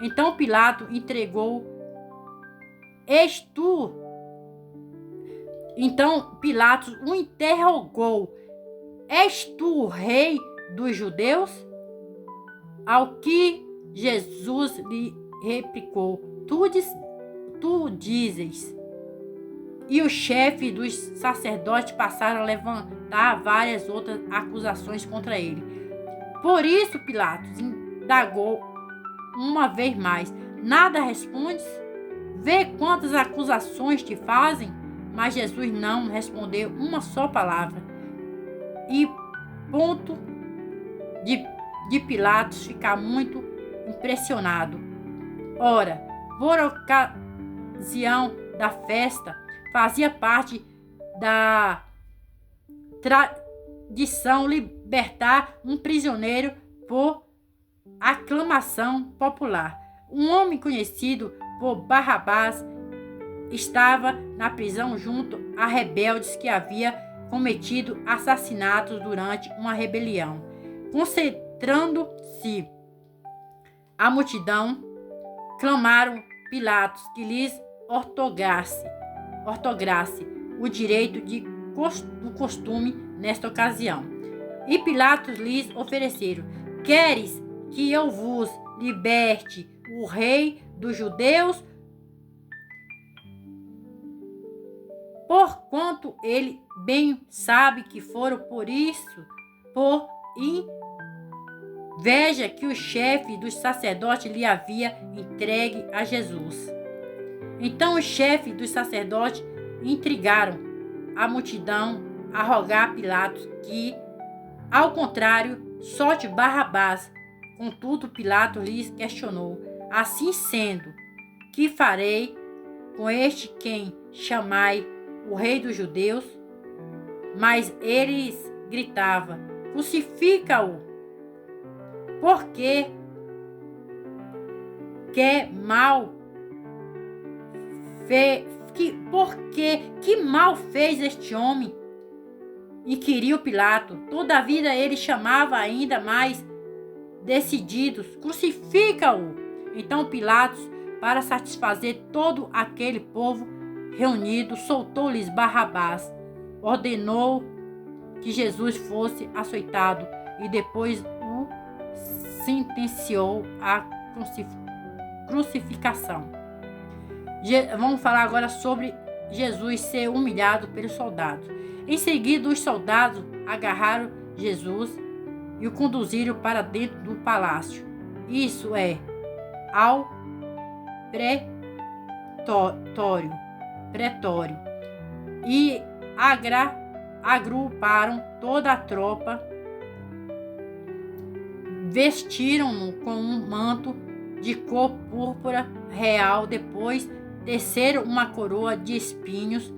S1: Então Pilato entregou Então Pilatos o interrogou: És tu o rei dos judeus? Ao que Jesus lhe replicou: Tu dizes. E os chefes dos sacerdotes passaram a levantar várias outras acusações contra ele. Por isso Pilatos indagou uma vez mais: Nada respondes? Vê quantas acusações te fazem. Mas Jesus não respondeu uma só palavra. E ponto de Pilatos ficar muito impressionado. Ora, por ocasião da festa, fazia parte da tradição libertar um prisioneiro por aclamação popular. Um homem conhecido por Barrabás estava na prisão junto a rebeldes que havia cometido assassinatos durante uma rebelião. Concentrando-se a multidão, clamaram Pilatos que lhes ortogasse o direito do costume nesta ocasião. E Pilatos lhes ofereceram: Queres que eu vos liberte o rei dos judeus? Porquanto ele bem sabe que foram por inveja que o chefe dos sacerdotes lhe havia entregue a Jesus. Então os chefes dos sacerdotes intrigaram a multidão a rogar a Pilatos que, ao contrário, solte Barrabás. Contudo, Pilatos lhes questionou: Assim sendo, que farei com este quem chamai o rei dos judeus? Mas eles gritavam: Crucifica-o! Porque que mal fez este homem? Inquiriu Pilato. Todavia ele chamava ainda mais decididos: Crucifica-o! Então Pilatos, para satisfazer todo aquele povo reunido, soltou-lhes Barrabás, ordenou que Jesus fosse açoitado e depois o sentenciou à crucificação. Vamos falar agora sobre Jesus ser humilhado pelos soldados. Em seguida, os soldados agarraram Jesus e o conduziram para dentro do palácio, isso é, ao pretório, e agruparam toda a tropa, vestiram-no com um manto de cor púrpura real, depois teceram uma coroa de espinhos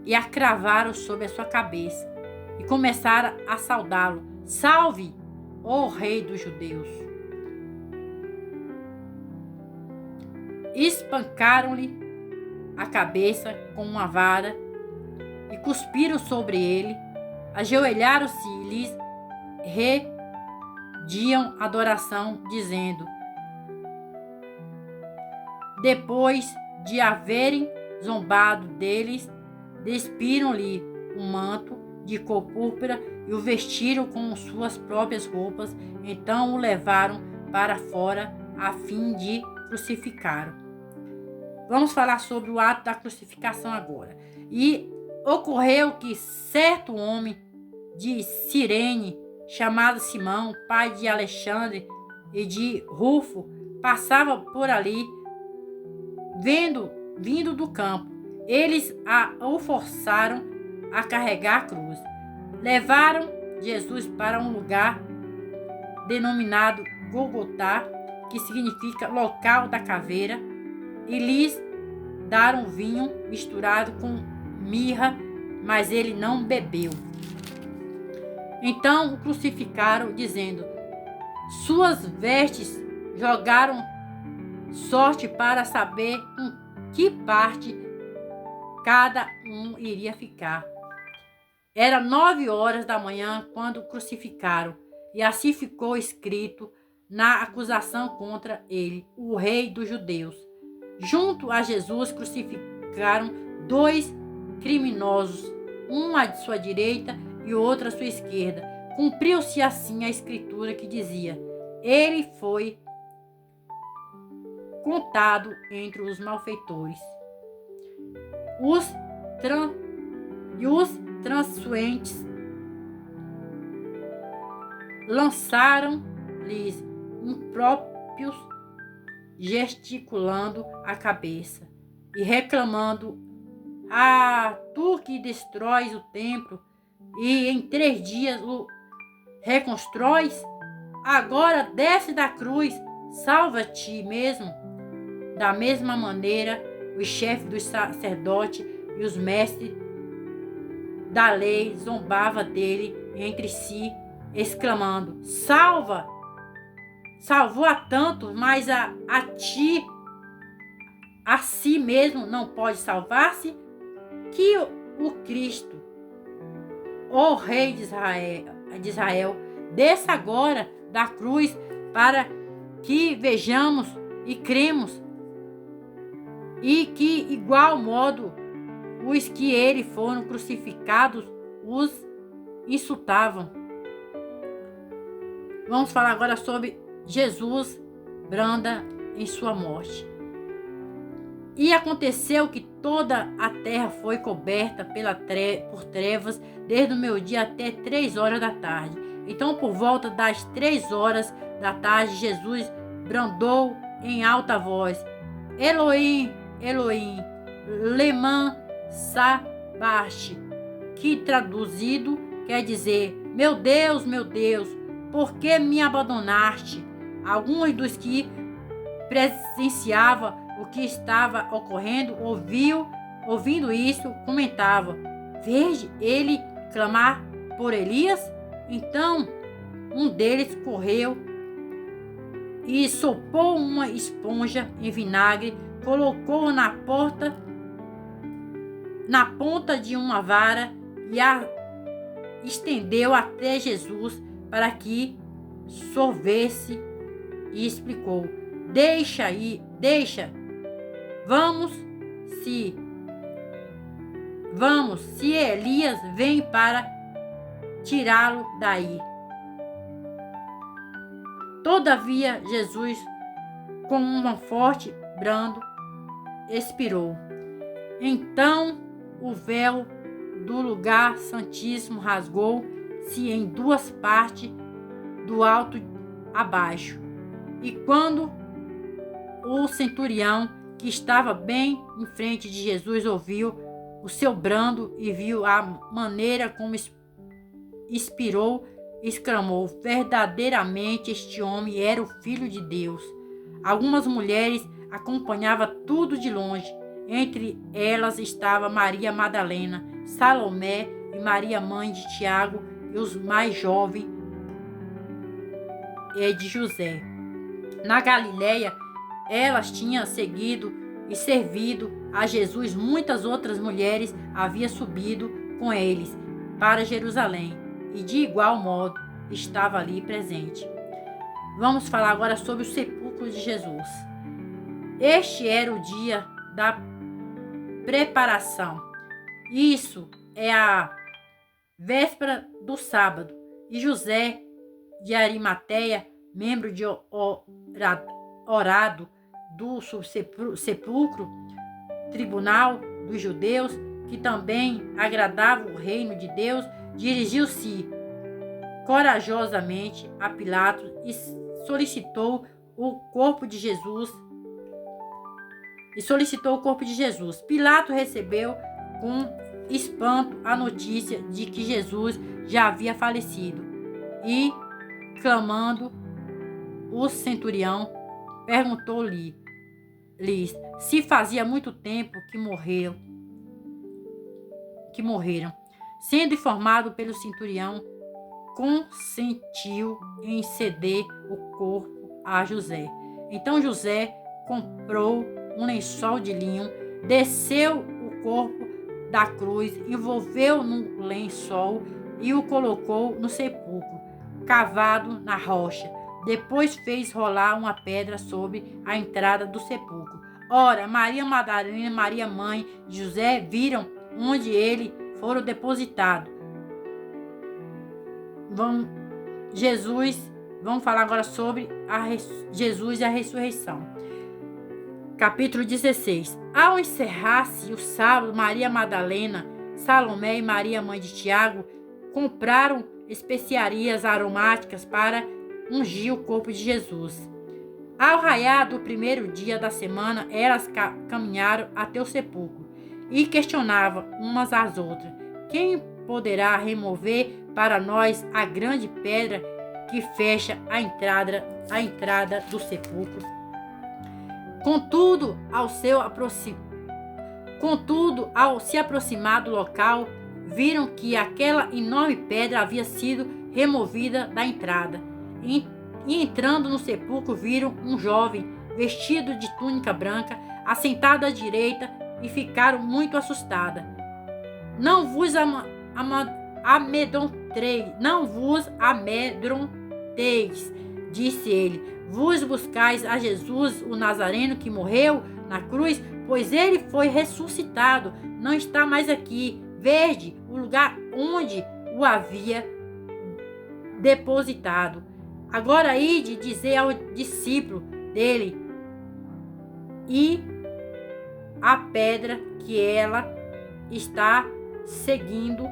S1: e a cravaram sobre a sua cabeça e começaram a saudá-lo: Salve, ó Rei dos Judeus! Espancaram-lhe a cabeça com uma vara e cuspiram sobre ele, ajoelharam-se e lhes rendiam adoração, dizendo: Depois de haverem zombado deles, despiram-lhe um manto de cor púrpura e o vestiram com suas próprias roupas. Então o levaram para fora a fim de crucificá-lo. Vamos falar sobre o ato da crucificação agora. E ocorreu que certo homem de Cirene, chamado Simão, pai de Alexandre e de Rufo, passava por ali, vindo do campo. Eles o forçaram a carregar a cruz. Levaram Jesus para um lugar denominado Gólgota, que significa local da caveira, e lhes deram vinho misturado com mirra, mas ele não bebeu. Então o crucificaram, dizendo: Suas vestes jogaram sorte para saber com que parte cada um iria ficar. Era 9 horas da manhã quando o crucificaram, e assim ficou escrito na acusação contra ele, o rei dos judeus. Junto a Jesus crucificaram 2 criminosos, um à sua direita e outro à sua esquerda. Cumpriu-se assim a escritura que dizia: ele foi contado entre os malfeitores. Os transuentes lançaram-lhes impróprios, gesticulando a cabeça e reclamando: ah, tu que destróis o templo e em 3 dias o reconstróis, agora desce da cruz, salva-te mesmo. Da mesma maneira, os chefes dos sacerdotes e os mestres da lei zombavam dele entre si, exclamando: salvou a tantos, mas a ti, a si mesmo não pode salvar-se? Que o Cristo, o Rei de Israel, desça agora da cruz para que vejamos e cremos, e que, igual modo, os que ele foram crucificados os insultavam. Vamos falar agora sobre Jesus branda em sua morte. E aconteceu que toda a terra foi coberta por trevas, desde o meio-dia até 3 horas da tarde. Então, por volta das 3 horas da tarde, Jesus bradou em alta voz: Elohim, Elohim, lema sabachthani, que traduzido quer dizer: meu Deus, por que me abandonaste? Alguns dos que presenciavam o que estava ocorrendo, ouvindo isso, comentavam: veja ele clamar por Elias? Então um deles correu e sopou uma esponja em vinagre, colocou na ponta de uma vara e a estendeu até Jesus para que sorvesse, e explicou: deixa, vamos, se Elias vem para tirá-lo daí. Todavia, Jesus, com um forte brando, expirou. Então o véu do lugar santíssimo rasgou-se em 2 partes, do alto a baixo. E quando o centurião, que estava bem em frente de Jesus, ouviu o seu brando e viu a maneira como expirou, exclamou: verdadeiramente este homem era o Filho de Deus. Algumas mulheres acompanhavam tudo de longe. Entre elas estava Maria Madalena, Salomé e Maria, mãe de Tiago, e os mais jovens de José. Na Galileia, elas tinham seguido e servido a Jesus. Muitas outras mulheres haviam subido com eles para Jerusalém e, de igual modo, estava ali presente. Vamos falar agora sobre o sepulcro de Jesus. Este era o dia da preparação. Isso é a véspera do sábado. E José de Arimateia, membro de orado do sepulcro, tribunal dos judeus, que também agradava o reino de Deus, dirigiu-se corajosamente a Pilatos e solicitou o corpo de Jesus. Pilatos recebeu com espanto a notícia de que Jesus já havia falecido e, clamando o centurião, perguntou-lhes se fazia muito tempo que morreram. Sendo informado pelo centurião, consentiu em ceder o corpo a José. Então José comprou um lençol de linho, desceu o corpo da cruz, envolveu no lençol e o colocou no sepulcro, cavado na rocha. Depois fez rolar uma pedra sobre a entrada do sepulcro. Ora, Maria Madalena e Maria, mãe de José, viram onde ele fora depositado. Vamos falar agora sobre Jesus e a ressurreição. Capítulo 16. Ao encerrar-se o sábado, Maria Madalena, Salomé e Maria, mãe de Tiago, compraram especiarias aromáticas para ungir o corpo de Jesus. Ao raiar do primeiro dia da semana, elas caminharam até o sepulcro e questionavam umas às outras: quem poderá remover para nós a grande pedra que fecha a entrada do sepulcro? Contudo, ao se aproximar do local, viram que aquela enorme pedra havia sido removida da entrada. E entrando no sepulcro, viram um jovem vestido de túnica branca, assentado à direita, e ficaram muito assustadas. Não vos amedronteis, disse ele. Vos buscais a Jesus, o Nazareno, que morreu na cruz, pois ele foi ressuscitado, não está mais aqui. Vede o lugar onde o havia depositado. Agora ide dizer ao discípulo dele e a pedra que ela está seguindo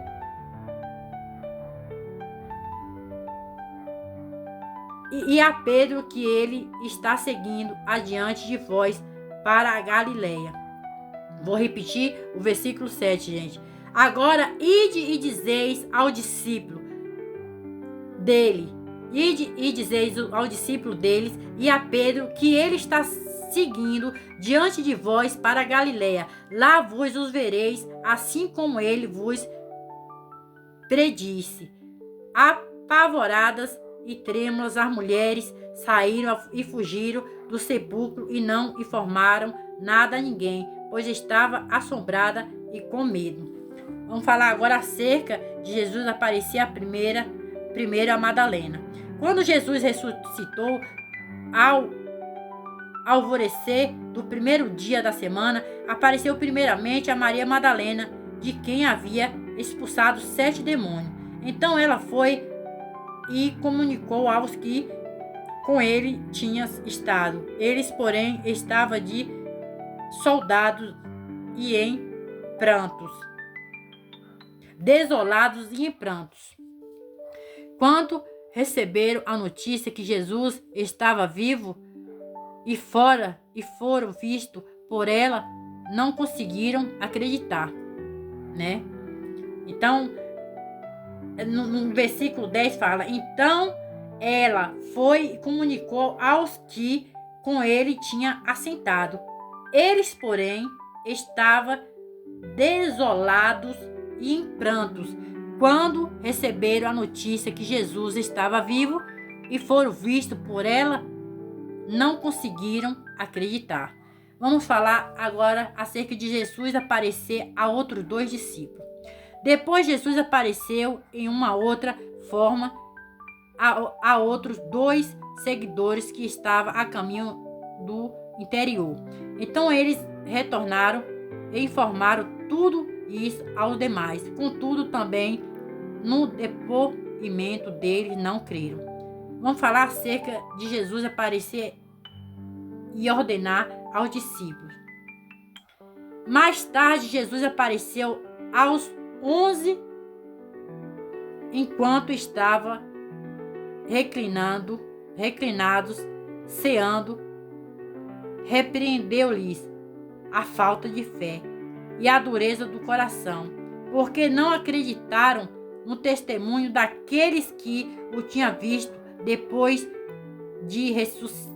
S1: e a Pedro que ele está seguindo adiante de vós para a Galileia. Vou repetir o versículo 7, gente. Agora ide e dizeis ao discípulo dele, deles e a Pedro que ele está seguindo diante de vós para a Galileia. Lá vos os vereis, assim como ele vos predisse. Apavoradas e trêmulas, as mulheres saíram e fugiram do sepulcro e não informaram nada a ninguém, pois estava assombrada e com medo. Vamos falar agora acerca de Jesus aparecer primeiro a Madalena. Quando Jesus ressuscitou, ao alvorecer do primeiro dia da semana, apareceu primeiramente a Maria Madalena, de quem havia expulsado 7 demônios. Então ela foi e comunicou aos que com ele tinham estado. Eles, porém, estavam de soldados e em prantos, desolados e em prantos. Quando receberam a notícia que Jesus estava vivo e foram vistos por ela, não conseguiram acreditar, né? Então, no versículo 10 fala: então ela foi e comunicou aos que com ele tinha assentado. Eles, porém, estavam desolados e em prantos, quando receberam a notícia que Jesus estava vivo e foram vistos por ela, não conseguiram acreditar. Vamos falar agora acerca de Jesus aparecer a outros 2 discípulos. Depois Jesus apareceu em uma outra forma a outros 2 seguidores que estavam a caminho do interior. Então eles retornaram e informaram tudo isso aos demais. Contudo, também no depoimento deles não creram. Vamos falar acerca de Jesus aparecer e ordenar aos discípulos. Mais tarde, Jesus apareceu aos 11, enquanto estava reclinados, ceando. Repreendeu-lhes a falta de fé e a dureza do coração, porque não acreditaram no testemunho daqueles que o tinham visto depois de ressuscitar.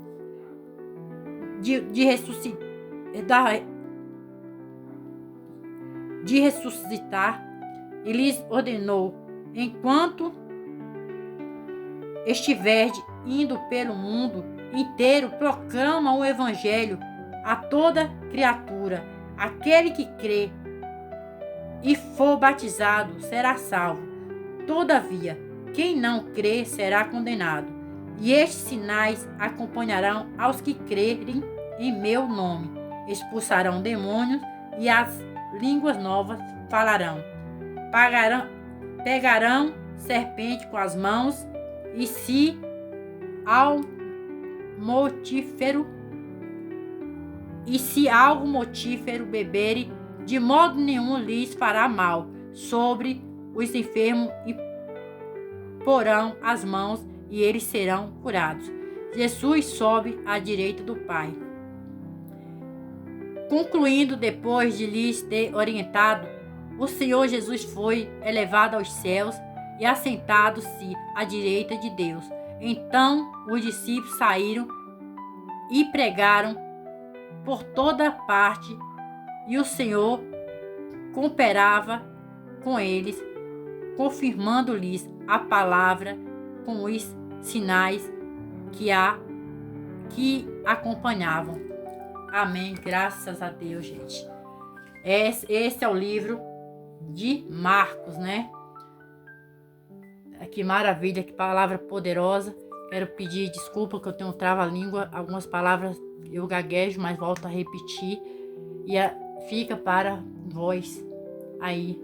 S1: E lhes ordenou: enquanto estiverdes indo pelo mundo inteiro, proclama o evangelho a toda criatura. Aquele que crê e for batizado será salvo. Todavia, quem não crê será condenado. E estes sinais acompanharão aos que crerem em meu nome. Expulsarão demônios e as línguas novas falarão. Pegarão serpente com as mãos e se algo mortífero beberem, de modo nenhum lhes fará mal. Sobre os enfermos e porão as mãos e eles serão curados. Jesus sobe à direita do Pai. Concluindo, depois de lhes ter orientado, o Senhor Jesus foi elevado aos céus e assentado-se à direita de Deus. Então os discípulos saíram e pregaram por toda parte, e o Senhor cooperava com eles, confirmando-lhes a palavra com os sinais que acompanhavam. Amém. Graças a Deus, gente. Esse é o livro de Marcos, né? Que maravilha, que palavra poderosa. Quero pedir desculpa que eu tenho um trava-língua. Algumas palavras eu gaguejo, mas volto a repetir. E fica para vós aí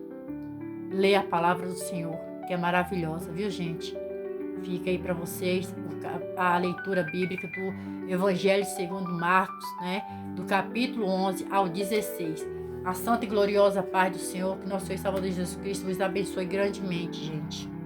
S1: ler a palavra do Senhor, que é maravilhosa, viu, gente? Fica aí para vocês a leitura bíblica do Evangelho segundo Marcos, né? Do capítulo 11 ao 16. A santa e gloriosa paz do Senhor, que nosso Senhor e Salvador Jesus Cristo vos abençoe grandemente, gente.